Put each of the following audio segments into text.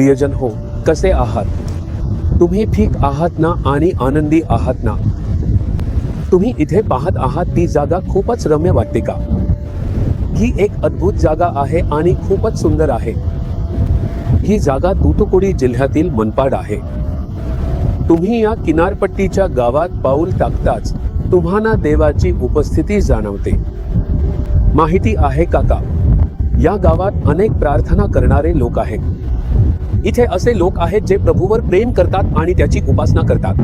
प्रियजन हो, कसे आहात? तुम्ही ठीक आहात ना आणि आनंदी आहात ना? तुम्ही इथे पाहत आहात ती जागा खूपच रम्य वाटते का? ही एक अद्भुत जागा आहे आणि खूपच सुंदर आहे. ही जागा तूतुकुडी जिल्ह्यातील मनपाड आहे. तुम्ही या किनारपट्टीच्या गावात पाऊल टाकताच तुम्हाला देवाची उपस्थिती जाणवते. माहिती आहे का या गावात अनेक प्रार्थना करणारे लोक आहेत. इथे असे लोक आहेत जे प्रभूवर प्रेम करतात आणि त्याची उपासना करतात.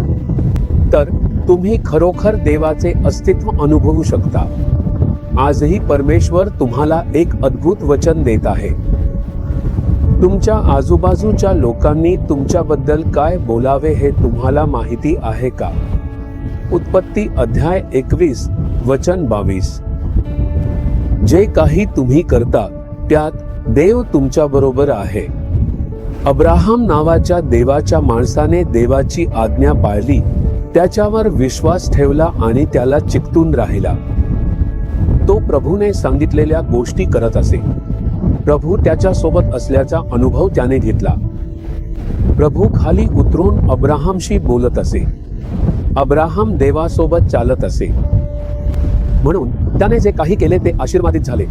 तर तुम्ही खरोखर देवाचे अस्तित्व अनुभवू शकता. आजही परमेश्वर तुम्हाला एक अद्भुत वचन देत आहे. तुमच्या आजूबाजूच्या लोकांनी तुमच्याबद्दल काय बोलावे हे तुम्हाला माहिती आहे का? उत्पत्ती अध्याय 21 वचन 22. जे काही तुम्ही करता त्यात देव तुमच्या बरोबर आहे. अब्राहम नावाच्या देवाच्या माणसाने देवाची आज्ञा पाळली, त्याच्यावर विश्वास ठेवला आणि त्याला चिकटून राहिला. तो प्रभूने सांगितलेल्या गोष्टी करत असे. प्रभू त्याच्या सोबत असल्याचा अनुभव त्याने घेतला. प्रभू खाली उतरून अब्राहमशी बोलत असे. अब्राहम देवासोबत चालत असे. म्हणून त्याने जे काही केले ते आशीर्वादित झाले.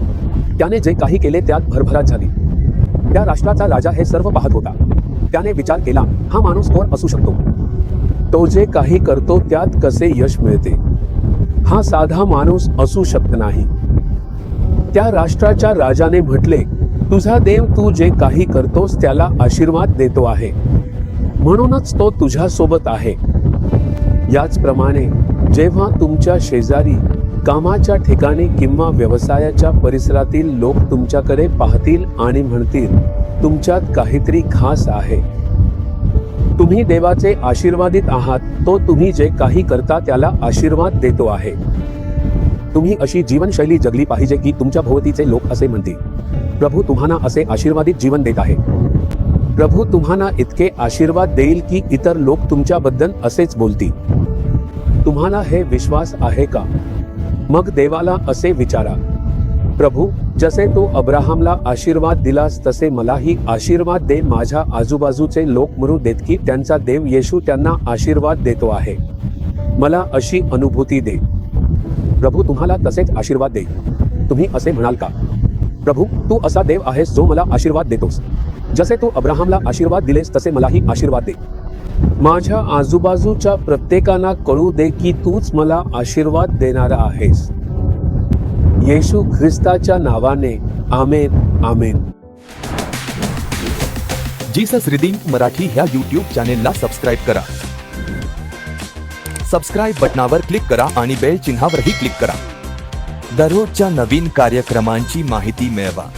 त्याने जे काही केले त्यात भरभराट झाली. त्या राष्ट्राचा राजा हे सर्व पाहत होता. त्याने विचार केला, हा माणूस कोण असू शकतो? तो जे काही करतो त्यात कसे यश मिळते? हा साधा माणूस असू शकत नाही. त्या राष्ट्राच्या राजाने म्हटले, तुझा देव तू जे काही करतोस त्याला आशीर्वाद देतो आहे, म्हणूनच तो तुझ्या सोबत आहे. याचप्रमाणे जेव्हा तुमच्या शेजारी, कामाच्या ठिकाणी किंवा व्यवसायाच्या परिसरातील लोक तुमच्याकडे पाहतील आणि म्हणतील, तुमच्यात काहीतरी खास आहे, तुम्ही देवाचे आशीर्वादित आहात, तो तुम्ही जे काही करता त्याला आशीर्वाद देतो आहे. तुम्ही अशी जीवनशैली जगली पाहिजे की तुमच्या भोवतीचे लोक असे म्हणतील, प्रभू तुम्हाला असे आशीर्वादित जीवन देत आहे. प्रभू तुम्हाला इतके आशीर्वाद देईल की इतर लोक तुमच्याबद्दल असेच बोलतील. तुम्हाला हे विश्वास आहे का? मग देवाला असे विचारा, प्रभू जसे तू अब्राहमला आशीर्वाद दिलास तसे मलाही आशीर्वाद दे. माझ्या आजूबाजूचे लोक म्हणू देत की त्यांचा देव येशू त्यांना आशीर्वाद देतो आहे. मला अशी अनुभूती दे. प्रभू तुम्हाला तसेच आशीर्वाद दे. तुम्ही असे म्हणाल का, प्रभू तू असा देव आहेस जो मला आशीर्वाद देतोस. जसे तू अब्राहमला आशीर्वाद दिलेस तसे मलाही आशीर्वाद दे. माझ्या आजूबाजूच्या प्रत्येकाला कळू दे की तूच मला आशीर्वाद देणारा आहेस. येशू ख्रिस्ताच्या नावाने आमेन आमेन. जीसस रिडीम्ड मराठी ह्या YouTube चॅनेलला सबस्क्राईब करा. सबस्क्राईब बटनावर क्लिक करा आणि बेल चिन्हावरही क्लिक करा. दररोजच्या नवीन कार्यक्रमांची माहिती मिळवा.